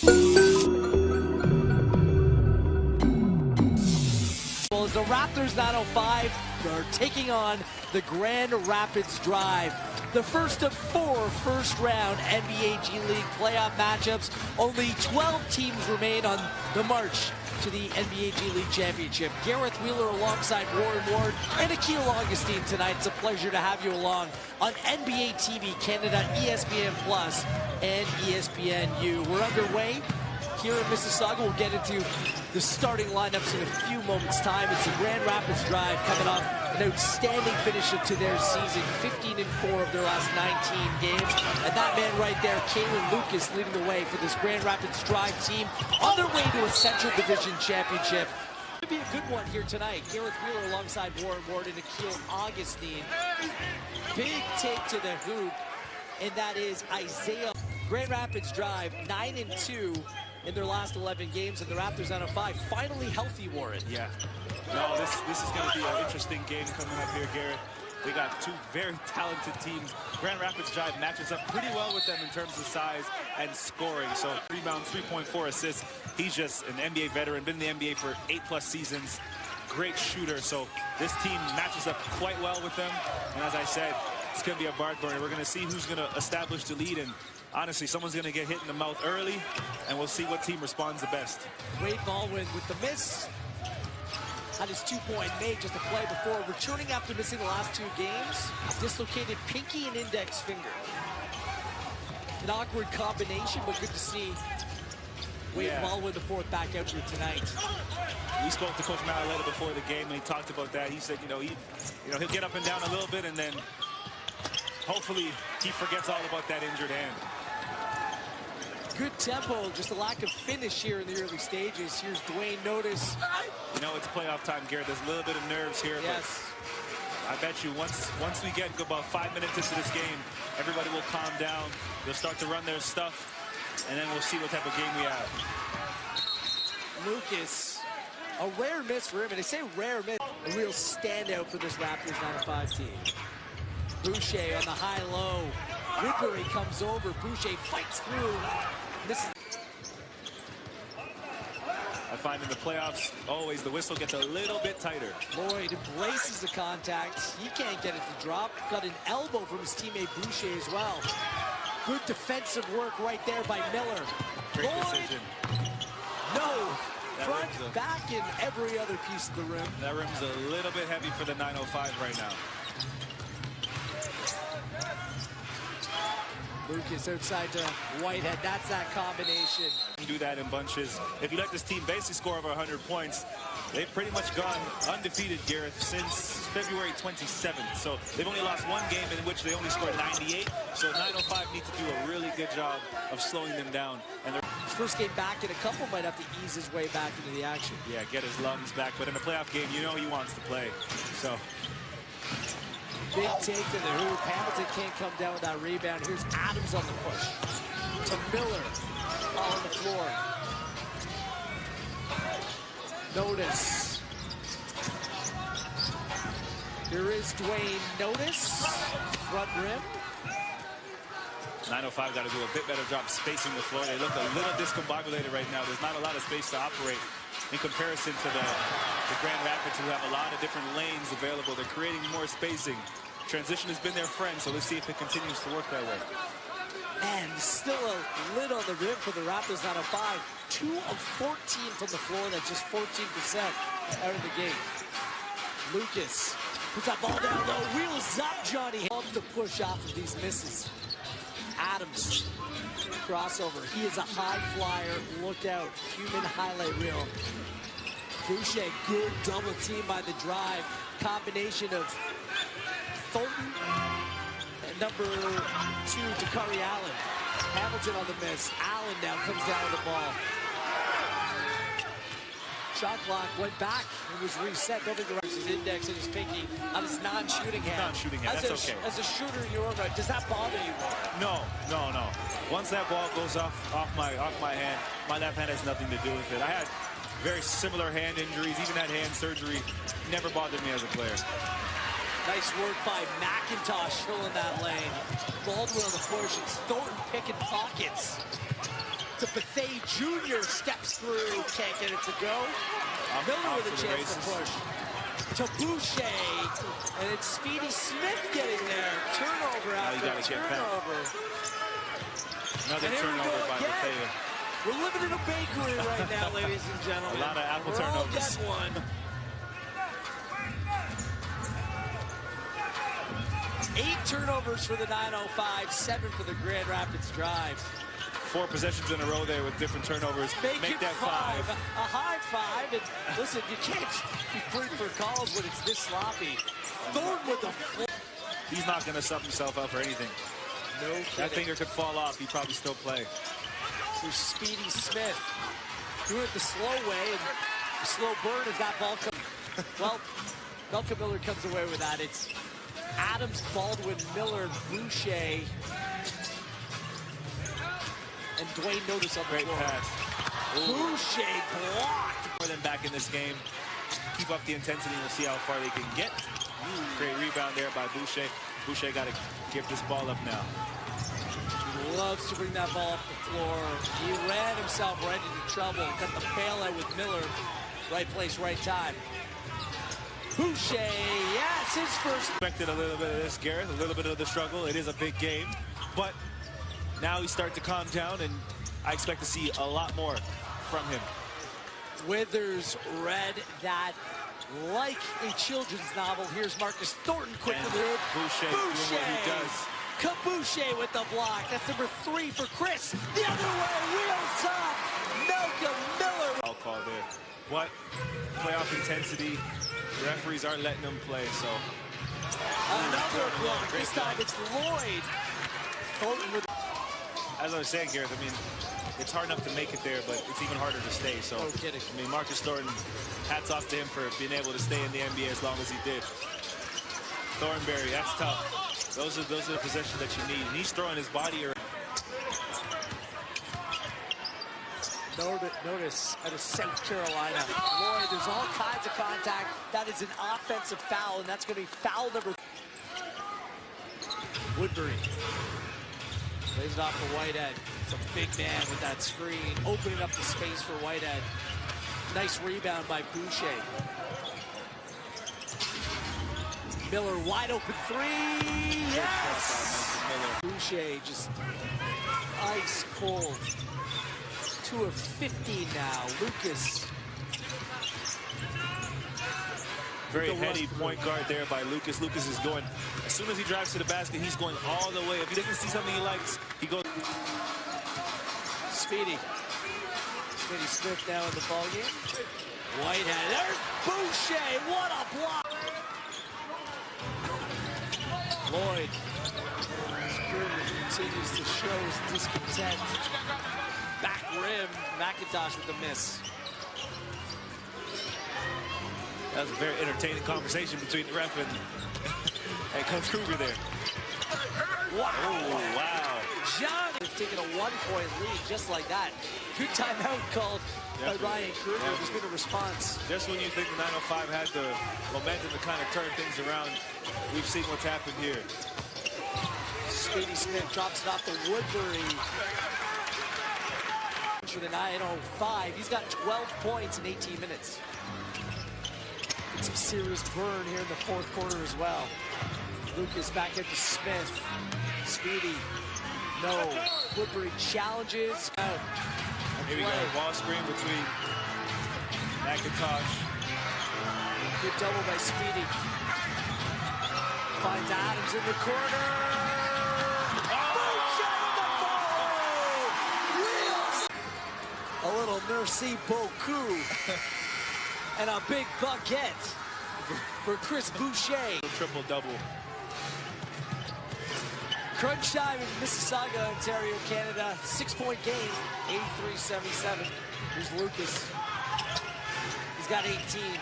Well, as the Raptors 905 are taking on the Grand Rapids Drive. The first of 4 first-round NBA G League playoff matchups. Only 12 teams remain on the march to the NBA G League Championship. Gareth Wheeler alongside Warren Ward and Akil Augustine tonight. It's a pleasure to have you along on NBA TV Canada, ESPN Plus, and ESPNU. We're underway here in Mississauga. We'll get into the starting lineups in a few moments' time. It's the Grand Rapids Drive coming off an outstanding finish to their season, 15-4 of their last 19 games. And that man right there, Kalen Lucas, leading the way for this Grand Rapids Drive team on their way to a Central Division Championship. It's going to be a good one here tonight. Gareth Wheeler alongside Warren Ward and Akil Augustine. Big take to the hoop, and that is Isaiah. Grand Rapids Drive, 9-2. In their last 11 games, and the Raptors 905 finally healthy, Warren. Yeah. No, this is going to be an interesting game coming up here, Garrett. We got 2 very talented teams. Grand Rapids Drive matches up pretty well with them in terms of size and scoring. So rebound, 3.4 assists. He's just an NBA veteran, been in the NBA for 8+ seasons. Great shooter. So this team matches up quite well with them. And as I said, it's going to be a barn burner. We're going to see who's going to establish the lead. And honestly, someone's going to get hit in the mouth early, and we'll see what team responds the best. Wade Baldwin with the miss. Had his 2-point make just a play before. Returning after missing the last 2 games. Dislocated pinky and index finger. An awkward combination, but good to see Wade Baldwin, the 4th, back out here tonight. We spoke to Coach Malaleta before the game, and he talked about that. He said, he'll get up and down a little bit, and then hopefully he forgets all about that injured hand. Good tempo, just a lack of finish here in the early stages. Here's Dwayne Notice. It's playoff time, Garrett. There's a little bit of nerves here. Yes. But I bet you once we get about 5 minutes into this game, everybody will calm down. They'll start to run their stuff, and then we'll see what type of game we have. Lucas, a rare miss for him, and I say rare miss, a real standout for this Raptors 905 team. Boucher on the high-low. Woodbury comes over. Boucher fights through. Misses. I find in the playoffs, always the whistle gets a little bit tighter. Lloyd embraces the contact. He can't get it to drop. Got an elbow from his teammate Boucher as well. Good defensive work right there by Miller. Great Lloyd, decision. no. Front, back, and every other piece of the rim. That rim's a little bit heavy for the 905 right now. Lucas outside to Whitehead. That's that combination. Do that in bunches. If you let this team basically score over 100 points, they've pretty much gone undefeated, Gareth, since February 27th. So they've only lost 1 game in which they only scored 98. So 905 need to do a really good job of slowing them down. And his first game back in a couple, might have to ease his way back into the action. Yeah, get his lungs back. But in a playoff game, he wants to play. So big take to the hoop. Hamilton can't come down with that rebound. Here's Adams on the push. To Miller on the floor. Notice. Here is Dwayne Notice. Front rim. 905 got to do a bit better job spacing the floor. They look a little discombobulated right now. There's not a lot of space to operate in comparison to the Grand Rapids, who have a lot of different lanes available. They're creating more spacing. Transition has been their friend, so let's see if it continues to work that way. And still a lid on the rim for the Raptors 905. 2 of 14 from the floor. That's just 14% out of the game. Lucas puts that ball down low. Wheels up, Johnny. Love to push off of these misses. Adams, crossover. He is a high flyer. Look out. Human highlight reel. Boucher, good double team by the drive. Combination of Thornton and number 2, Dakari Allen. Hamilton on the miss. Allen now comes down with the ball. Shot clock went back. It was reset. Don't think the his index and his pinky on his non-shooting hand. Non-shooting hand, that's okay. As a shooter in your own right, does that bother you? No. Once that ball goes off my hand, my left hand has nothing to do with it. I had very similar hand injuries, even had hand surgery. Never bothered me as a player. Nice work by McIntosh filling that lane. Baldwin on the push. It's Thornton picking pockets. to Bethea Jr. steps through, can't get it to go. Miller with a chance to push. To Boucher, and it's Speedy Smith getting there. Turnover after turnover. Another turnover by Bethea. We're living in a bakery right now, ladies and gentlemen. A lot of apple turnovers. We're all get one. 8 turnovers for the 905, 7 for the Grand Rapids Drive. 4 possessions in a row there with different turnovers. Make that 5. A high 5. And listen, you can't be pleading for calls when it's this sloppy. Thornton with the full. He's not going to sub himself up for anything. No kidding. That finger could fall off. He'd probably still play. There's Speedy Smith doing it the slow way, and the slow burn as that ball comes. Well, Malcolm Miller comes away with that. It's Adams, Baldwin, Miller, Boucher, and Dwayne Notice on the Great floor. pass. Boucher blocked. More than back in this game. Keep up the intensity and we'll see how far they can get. Great rebound there by Boucher. Boucher got to give this ball up now. He loves to bring that ball up the floor. He ran himself right into trouble. Got the bailout with Miller. Right place, right time. Boucher, yes, his first. Expected a little bit of this, Gareth, a little bit of the struggle. It is a big game, but now he starts to calm down, and I expect to see a lot more from him. Withers read that like a children's novel. Here's Marcus Thornton quick with the hoop. Boucher doing what he does. Boucher with the block. That's number 3 for Chris. The other way, wheels up. Malcolm Miller. I'll call there. What playoff intensity. The referees aren't letting them play, so. Another block. This time it's Lloyd. Thornton with. As I was saying, Gareth, I mean, it's hard enough to make it there, but it's even harder to stay. So, no kidding. I mean, Marcus Thornton, hats off to him for being able to stay in the NBA as long as he did. Thornberry, that's tough. Those are the possessions that you need. And he's throwing his body around. Notice out of South Carolina. Lloyd, there's all kinds of contact. That is an offensive foul, and that's going to be foul number. Woodbury lays it off for Whitehead. It's a big man with that screen, opening up the space for Whitehead. Nice rebound by Boucher. Miller wide open 3. Yes! Boucher just ice cold. 2 of 15 now. Lucas. Very heady point guard there by Lucas. Lucas is going, as soon as he drives to the basket, he's going all the way. If he doesn't see something he likes, he goes. Speedy Smith now in the ballgame. Whitehead, there's Boucher, what a block! Lloyd continues to show his discontent. Back rim, McIntosh with the miss. That was a very entertaining conversation between the ref and Coach Kruger there. Wow! Oh, wow! John is taking a 1-point lead just like that. Good timeout called by Ryan Kruger. There's been a response. Just when you think the 905 had the momentum to kind of turn things around, we've seen what's happened here. Speedy Smith drops it off to Woodbury. For the 905, he's got 12 points in 18 minutes. Some serious burn here in the 4th quarter as well. Lucas back into Smith. Speedy. No. Woodbury challenges. Out. Here we go. Ball screen between McIntosh. Good double by Speedy. Finds Adams in the corner. A little merci beaucoup. And a big bucket for Chris Boucher. Triple-double. Crunch time in Mississauga, Ontario, Canada. 6-point game, 83-77. Here's Lucas. He's got 18.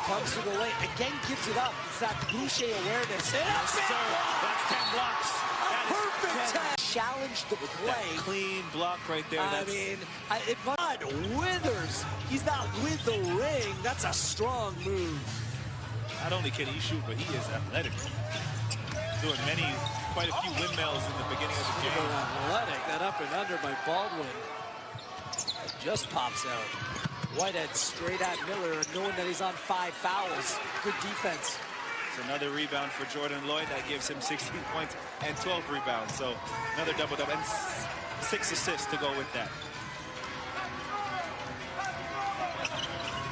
Comes to the lane, again gives it up. It's that Boucher awareness. Yes, sir. That's 10 blocks. Perfect time. Challenge the play. That clean block right there. I mean, Withers. He's not with the ring. That's a strong move. Not only can he shoot, but he is athletic. doing quite a few windmills in the beginning of the game. Athletic, that up and under by Baldwin. Just pops out. Whitehead straight at Miller, knowing that he's on 5 fouls. Good defense. It's another rebound for Jordan Lloyd. That gives him 16 points and 12 rebounds. So another double-double and 6 assists to go with that.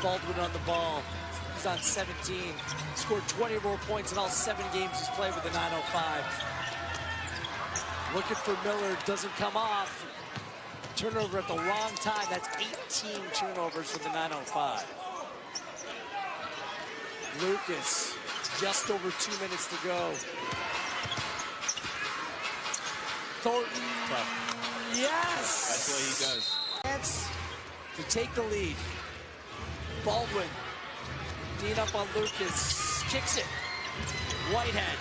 Baldwin on the ball. He's on 17. Scored 20 more points in all 7 games he's played with the 905. Looking for Miller, doesn't come off. Turnover at the wrong time. That's 18 turnovers for the 905. Lucas, just over 2 minutes to go. Thornton. Tough. Yes! That's what he does. Chance to take the lead. Baldwin. Dean up on Lucas. Kicks it. Whitehead.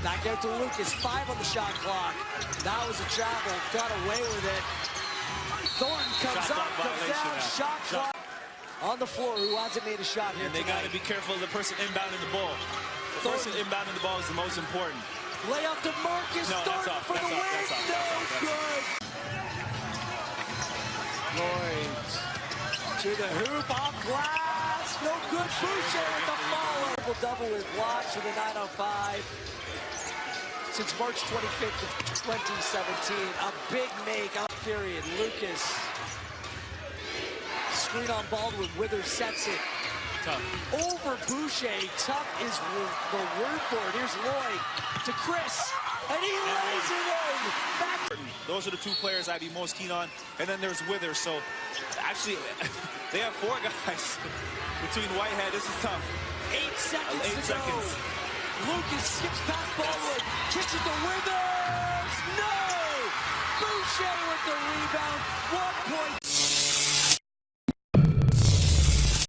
Back out to Lucas. 5 on the shot clock. That was a travel. Got away with it. Thornton comes up, comes down. Shot clock on the floor. Who hasn't made a shot here And they got to be careful of the person inbounding the ball. The person inbounding the ball is the most important. Layoff to Marcus. No, Thornton that's off. for the win. That's off. No good. Lloyd to the hoop, off glass. No good. Boucher with the follow. Double with blocks for the 905. Since March 25th of 2017, a big make up period. Lucas, screen on Baldwin, Withers sets it. Tough. Over Boucher, tough is the word for it. Here's Lloyd to Chris, and he lays it in. Back. Those are the 2 players I'd be most keen on. And then there's Withers. So actually, they have 4 guys between Whitehead. This is tough. 8 seconds 8 to seconds. go. Lucas skips past Baldwin, kicks it to Withers. No! Boucher with the rebound. 1 point.